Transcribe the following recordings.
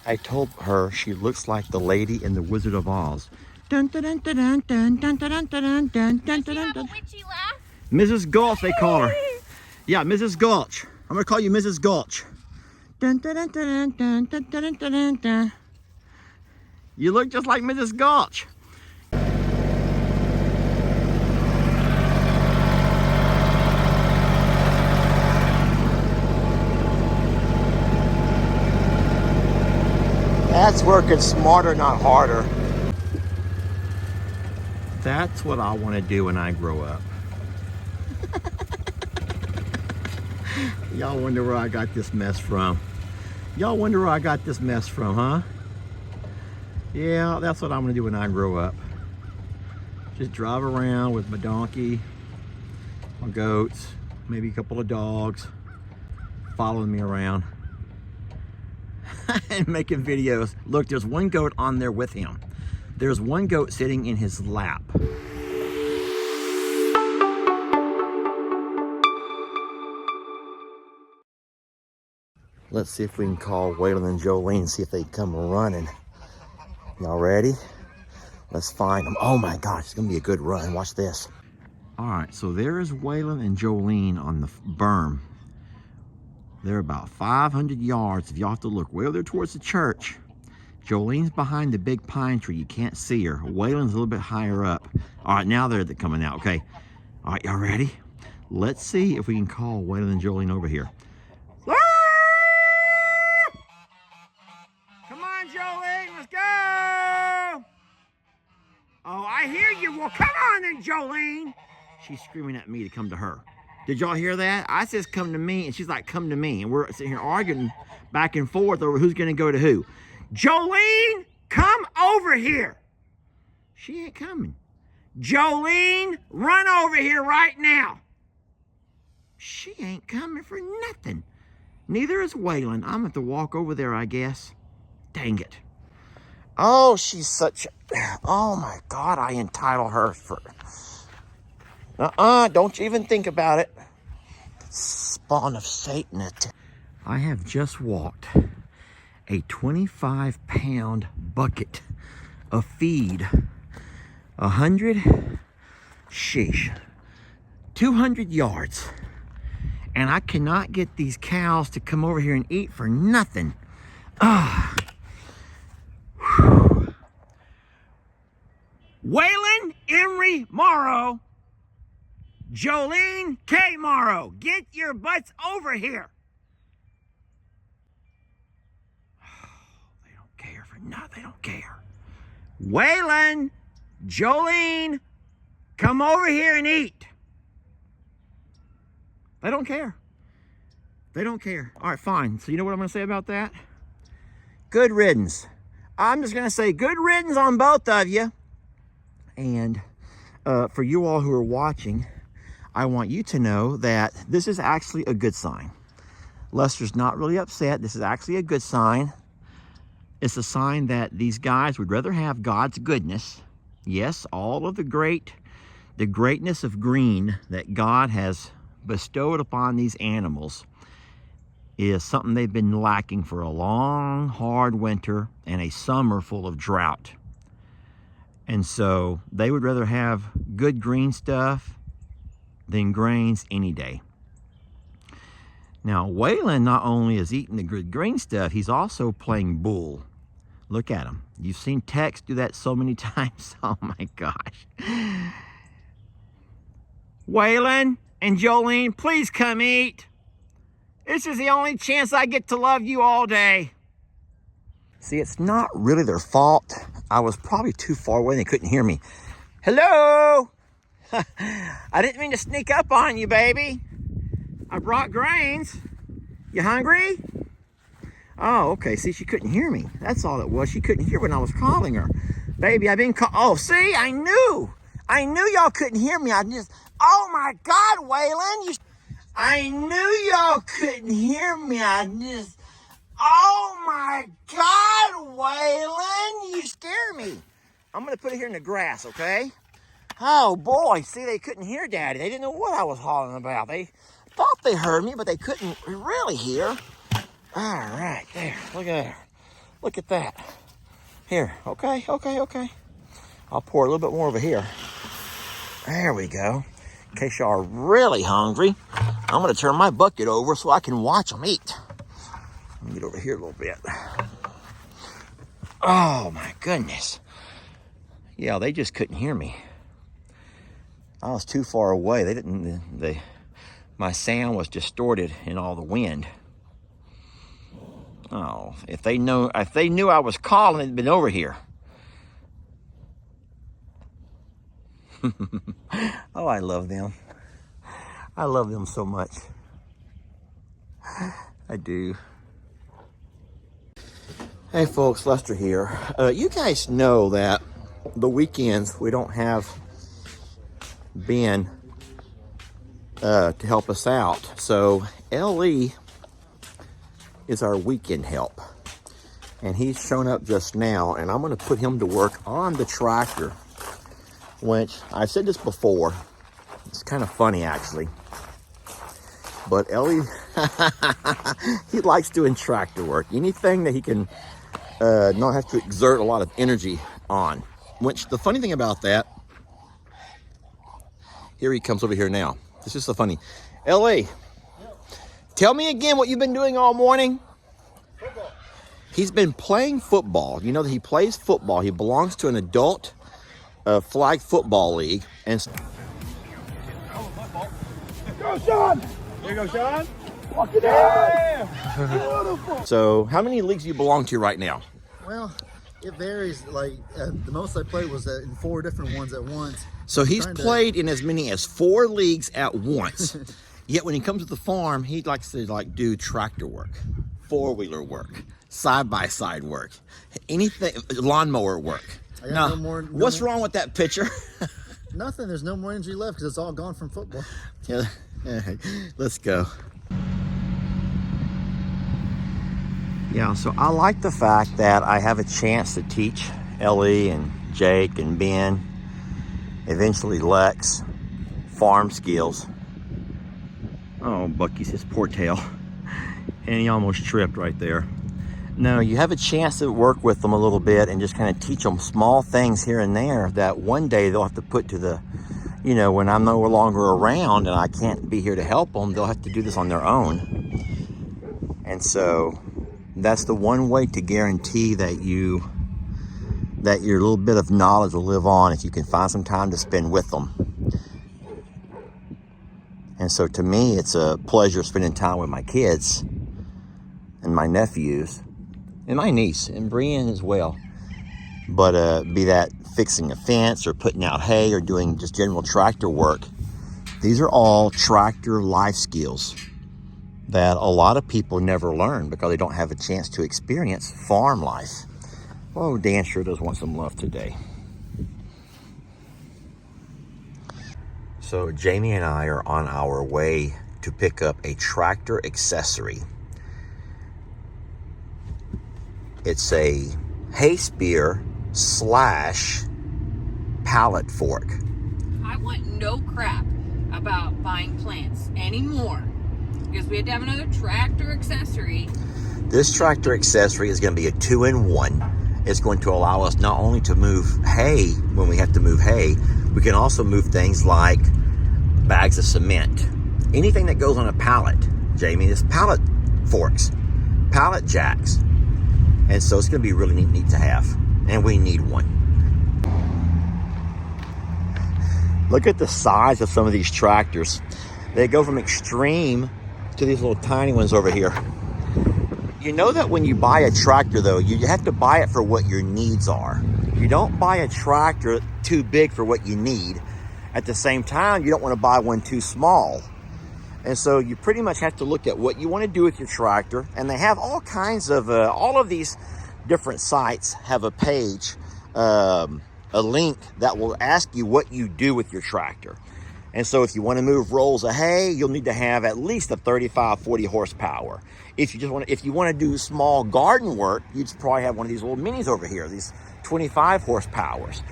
I told her she looks like the lady in The Wizard of Oz. Dun, dun, dun, dun, dun, dun, dun, dun, dun, dun, dun, Does she have a dun. witchy laugh? Mrs. Gulch, they call her. Yeah, Mrs. Gulch. I'm gonna call you Mrs. Gulch. Dun, dun, dun, dun, dun, dun, dun, dun, dun, dun. You look just like Mrs. Gulch. That's working smarter, not harder. That's what I want to do when I grow up. Y'all wonder where I got this mess from. Y'all wonder where I got this mess from, huh? Yeah, that's what I'm gonna do when I grow up. Just drive around with my donkey, my goats, maybe a couple of dogs, following me around and making videos. Look, there's one goat on there with him. There's one goat sitting in his lap. Let's see if we can call Waylon and Jolene, see if they come running. Y'all ready? Let's find them. Oh my gosh, it's gonna be a good run. Watch this. All right, so there's Waylon and Jolene on the berm. They're about 500 yards. If y'all have to look way over there towards the church. Jolene's behind the big pine tree. You can't see her. Waylon's a little bit higher up. All right, now they're coming out. Okay. All right, y'all ready? Let's see if we can call Waylon and Jolene over here. Come on, Jolene, let's go! Oh, I hear you. Well, come on then, Jolene. She's screaming at me to come to her. Did y'all hear that? I says come to me, and she's like, come to me. And we're sitting here arguing back and forth over who's going to go to who. Jolene, come over here. She ain't coming. Jolene, run over here right now. She ain't coming for nothing. Neither is Waylon. I'm going to have to walk over there, I guess. Dang it. Oh, she's such a... Oh, my God, I entitle her for... Don't you even think about it. Spawn of Satan. I have just walked a 25-pound bucket of feed. 200 yards. And I cannot get these cows to come over here and eat for nothing. Waylon Emery Morrow, Joleen K. Morrow, get your butts over here. They don't care for nothing. They don't care. Waylon, Jolene, come over here and eat. They don't care. They don't care. All right, fine. So you know what I'm going to say about that? Good riddance. I'm just going to say good riddance on both of you. And for you all who are watching, I want you to know that this is actually a good sign. Lester's not really upset. This is actually a good sign. It's a sign that these guys would rather have God's goodness. Yes, all of the greatness of green that God has bestowed upon these animals is something they've been lacking for a long, hard winter and a summer full of drought. And so they would rather have good green stuff than grains any day. Now, Waylon not only is eating the good green stuff, he's also playing bull. Look at him. You've seen Tex do that so many times. Oh my gosh. Waylon and Jolene, please come eat. This is the only chance I get to love you all day. See, it's not really their fault. I was probably too far away and they couldn't hear me. Hello? I didn't mean to sneak up on you, baby. I brought grains. You hungry? Oh, okay. See, she couldn't hear me. That's all it was. She couldn't hear when I was calling her. Baby, I've been Oh, see, I knew y'all couldn't hear me. Oh my God, Waylon. I knew y'all couldn't hear me. Oh my God, Waylon, you scare me. I'm going to put it here in the grass, okay? Oh boy, see, they couldn't hear Daddy. They didn't know what I was hollering about. They thought they heard me, but they couldn't really hear. All right, there, look at there. Look at that. Here, okay. I'll pour a little bit more over here. There we go. In case y'all are really hungry, I'm gonna turn my bucket over so I can watch them eat. Let me get over here a little bit. Oh my goodness. Yeah, they just couldn't hear me. I was too far away. My sound was distorted in all the wind. Oh, if they knew I was calling, they'd been over here. Oh, I love them. I love them so much. I do. Hey folks, Lester here. You guys know that the weekends we don't have Ben to help us out. So Ellie is our weekend help. And he's shown up just now, and I'm gonna put him to work on the tractor, which I've said this before. It's kind of funny actually. But Ellie, he likes doing tractor work. Anything that he can not have to exert a lot of energy on. Which, the funny thing about that, here he comes over here now. This is so funny. Ellie, tell me again what you've been doing all morning. Football. He's been playing football. You know that he plays football. He belongs to an adult flag football league. And go, Sean! There you go, Sean. Walk it down. Beautiful. So, how many leagues do you belong to right now? Well, it varies. Like the most I played was in 4 different ones at once. So he's played in as many as 4 leagues at once. Yet when he comes to the farm, he likes to do tractor work, 4-wheeler work, side-by-side work, anything, lawnmower work. Now, what's wrong with that picture? Nothing. There's no more energy left because it's all gone from football. Yeah. Let's go. Yeah, so I like the fact that I have a chance to teach Ellie and Jake and Ben, eventually Lex, farm skills. Oh, Bucky's his poor tail. And he almost tripped right there. No, you have a chance to work with them a little bit and just kind of teach them small things here and there that one day they'll have to put to the, when I'm no longer around and I can't be here to help them, they'll have to do this on their own. And so that's the one way to guarantee that your little bit of knowledge will live on if you can find some time to spend with them. And so to me, it's a pleasure spending time with my kids and my nephews and my niece and Brienne as well. But be that fixing a fence or putting out hay or doing just general tractor work, these are all tractor life skills that a lot of people never learn because they don't have a chance to experience farm life. Oh, Dan sure does want some love today. So Jamie and I are on our way to pick up a tractor accessory. It's a hay spear / pallet fork. I want no crap about buying plants anymore because we had to have another tractor accessory. This tractor accessory is going to be a 2-in-1. It's going to allow us not only to move hay when we have to move hay, we can also move things like bags of cement. Anything that goes on a pallet, Jamie, is pallet forks, pallet jacks. And so it's going to be really neat to have. And we need one. Look at the size of some of these tractors. They go from extreme to these little tiny ones over here. You know that when you buy a tractor, though, you have to buy it for what your needs are. You don't buy a tractor too big for what you need. At the same time, you don't want to buy one too small. And so you pretty much have to look at what you want to do with your tractor. And they have all kinds of, all of these different sites have a page, a link that will ask you what you do with your tractor. And so if you want to move rolls of hay, you'll need to have at least a 35, 40 horsepower. If you want to do small garden work, you'd probably have one of these little minis over here, these 25 horsepowers.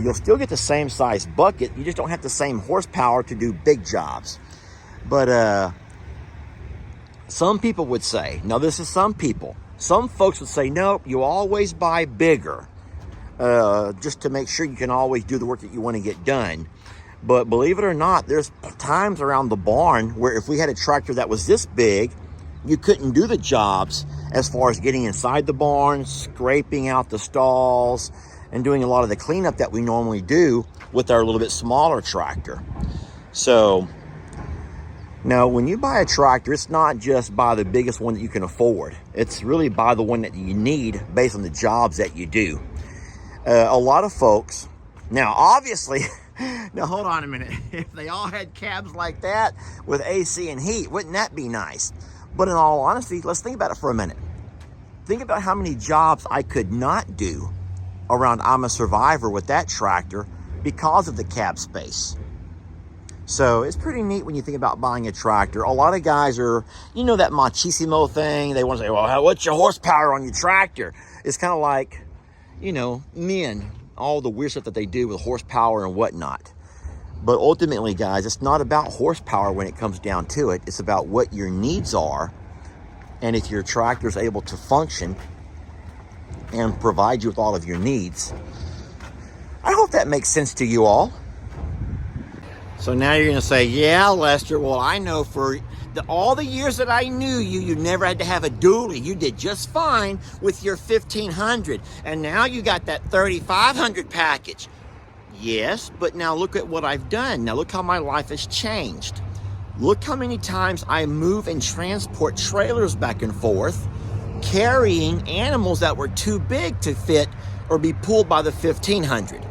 You'll still get the same size bucket. You just don't have the same horsepower to do big jobs. But some people would say, now this is some people, Some folks would say, nope, you always buy bigger, just to make sure you can always do the work that you want to get done. But believe it or not, there's times around the barn where if we had a tractor that was this big, you couldn't do the jobs as far as getting inside the barn, scraping out the stalls, and doing a lot of the cleanup that we normally do with our little bit smaller tractor. So now when you buy a tractor, it's not just buy the biggest one that you can afford. It's really buy the one that you need based on the jobs that you do. A lot of folks, now obviously, now hold on a minute. If they all had cabs like that with AC and heat, wouldn't that be nice? But in all honesty, let's think about it for a minute. Think about how many jobs I could not do around I'm a Survivor with that tractor because of the cab space. So it's pretty neat when you think about buying a tractor. A lot of guys are, you know, that machismo thing. They want to say, well, what's your horsepower on your tractor? It's kind of like, you know, men, all the weird stuff that they do with horsepower and whatnot. But ultimately, guys, it's not about horsepower when it comes down to it. It's about what your needs are and if your tractor is able to function and provide you with all of your needs. I hope that makes sense to you all. So now you're going to say, yeah, Lester, well, I know for all the years that I knew you, you never had to have a dually. You did just fine with your 1500. And now you got that 3500 package. Yes, but now look at what I've done. Now look how my life has changed. Look how many times I move and transport trailers back and forth, carrying animals that were too big to fit or be pulled by the 1500.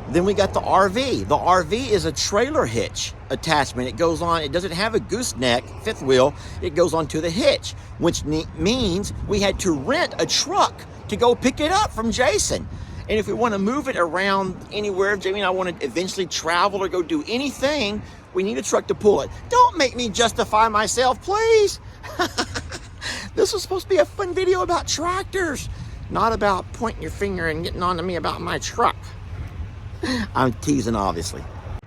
Then we got the RV. The RV is a trailer hitch attachment. It goes on, it doesn't have a gooseneck, fifth wheel, it goes onto the hitch, which means we had to rent a truck to go pick it up from Jason. And if we want to move it around anywhere, Jamie and I want to eventually travel or go do anything, we need a truck to pull it. Don't make me justify myself, please. This was supposed to be a fun video about tractors, not about pointing your finger and getting on to me about my truck. I'm teasing, obviously.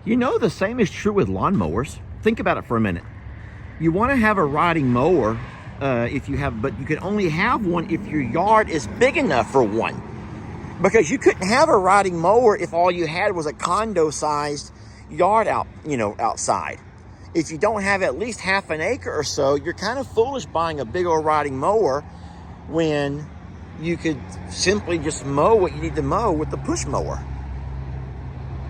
You know, the same is true with lawnmowers. Think about it for a minute. You want to have a riding mower if you have, but you can only have one if your yard is big enough for one. Because you couldn't have a riding mower if all you had was a condo-sized yard out, you know, outside. If you don't have at least half an acre or so, you're kind of foolish buying a big old riding mower when you could simply just mow what you need to mow with the push mower.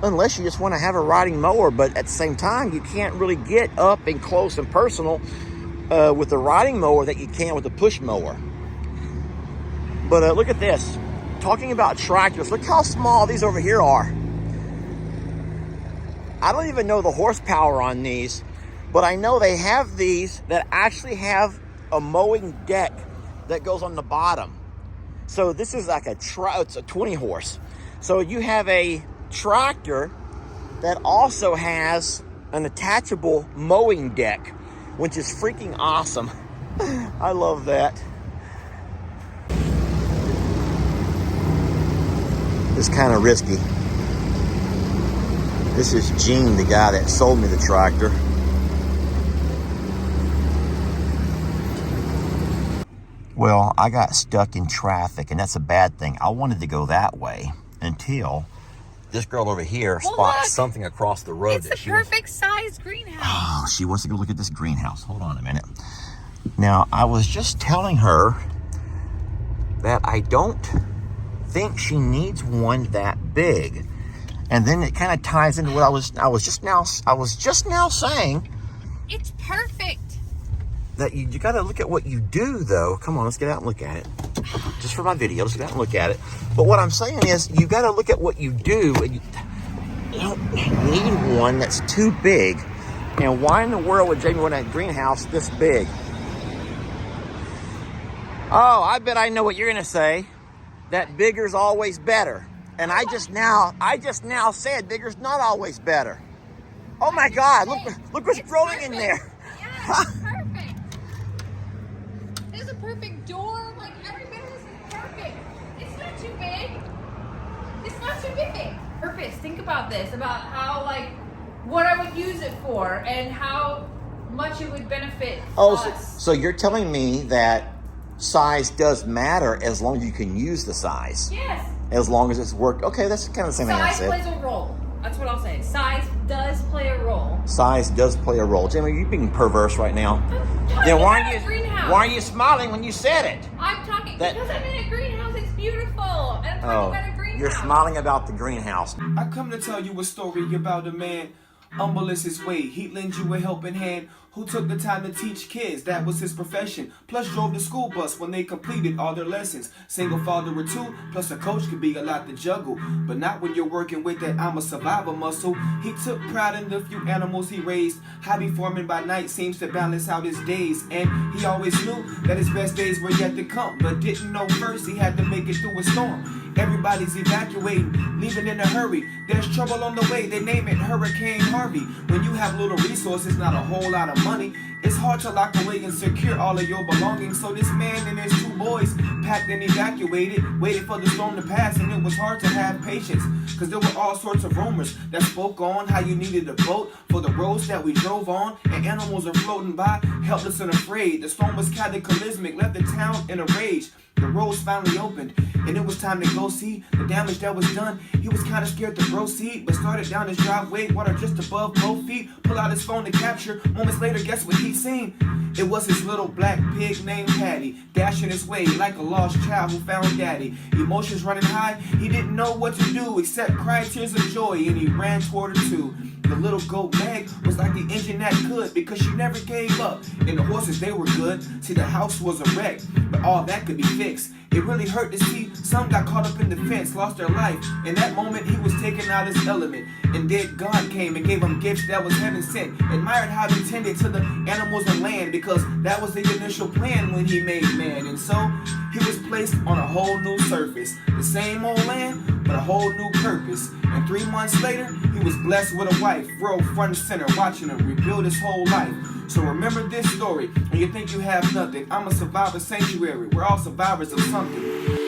Unless you just want to have a riding mower, but at the same time, you can't really get up and close and personal with the riding mower that you can with the push mower. But look at this. Talking about tractors, look how small these over here are. I don't even know the horsepower on these, but I know they have these that actually have a mowing deck that goes on the bottom. So this is like it's a 20 horse. So you have a tractor that also has an attachable mowing deck, which is freaking awesome. I love that. It's kind of risky. This is Gene, the guy that sold me the tractor. Well, I got stuck in traffic, and that's a bad thing. I wanted to go that way until this girl over here spots something across the road. It's a perfect size greenhouse. Oh, she wants to go look at this greenhouse. Hold on a minute. Now, I was just telling her that I don't think she needs one that big. And then it kind of ties into what I was just now saying. It's perfect. That you got to look at what you do, though. Come on, let's get out and look at it. Just for my video, let's get out and look at it. But what I'm saying is, you got to look at what you do. And you don't need one that's too big. And why in the world would Jamie want a greenhouse this big? Oh, I bet I know what you're gonna say. That bigger's always better. And I just now said bigger's not always better. Oh my God! Look what's growing in there. Yeah, it's perfect. There's a perfect door. Like every bit of this is perfect. It's not too big. It's not too big. Purpose. Think about this. About how what I would use it for and how much it would benefit Oh, us. so you're telling me that size does matter as long as you can use the size. Yes. As long as it's worked. Okay, that's kind of the same thing I Size said. plays a role. That's what I'll say. Size does play a role. Size does play a role. Jamie, you're being perverse right now. Then why are you smiling when you said it? I'm talking because I'm in a greenhouse. It's beautiful. And I'm talking about a greenhouse. You're smiling about the greenhouse. I come to tell you a story about a man, humble is his way. He'd lend you a helping hand, who took the time to teach kids, that was his profession. Plus drove the school bus when they completed all their lessons. Single father or two, plus a coach could be a lot to juggle. But not when you're working with that I'm a survivor muscle. He took pride in the few animals he raised. Hobby farming by night seems to balance out his days. And he always knew that his best days were yet to come, but didn't know first he had to make it through a storm. Everybody's evacuating, leaving in a hurry. There's trouble on the way, they name it Hurricane Harvey. When you have little resources, not a whole lot of money, it's hard to lock away and secure all of your belongings. So this man and his two boys packed and evacuated, waited for the storm to pass, and it was hard to have patience, cause there were all sorts of rumors that spoke on how you needed a boat for the roads that we drove on, and animals are floating by, helpless and afraid. The storm was cataclysmic, left the town in a rage. The roads finally opened, and it was time to go see the damage that was done. He was kinda scared to proceed, but started down his driveway, water just above both feet. Pull out his phone to capture. Moments later, guess what he seen? It was his little black pig named Patty, dashing his way like a lost child who found daddy. Emotions running high, he didn't know what to do except cry tears of joy, and he ran toward her too. The little goat Meg was like the engine that could, because she never gave up. And the horses, they were good. See, the house was a wreck, but all that could be fixed. It really hurt to see some got caught up in the fence, lost their life. In that moment, he was taken out his element. And then God came and gave him gifts that was heaven sent. Admired how he tended to the animals and land, because that was the initial plan when he made man. And so, he was placed on a whole new surface. The same old land, but a whole new purpose. And 3 months later, he was blessed with a wife, world front and center, watching him rebuild his whole life. So remember this story when you think you have nothing. I'm a survivor sanctuary. We're all survivors of something.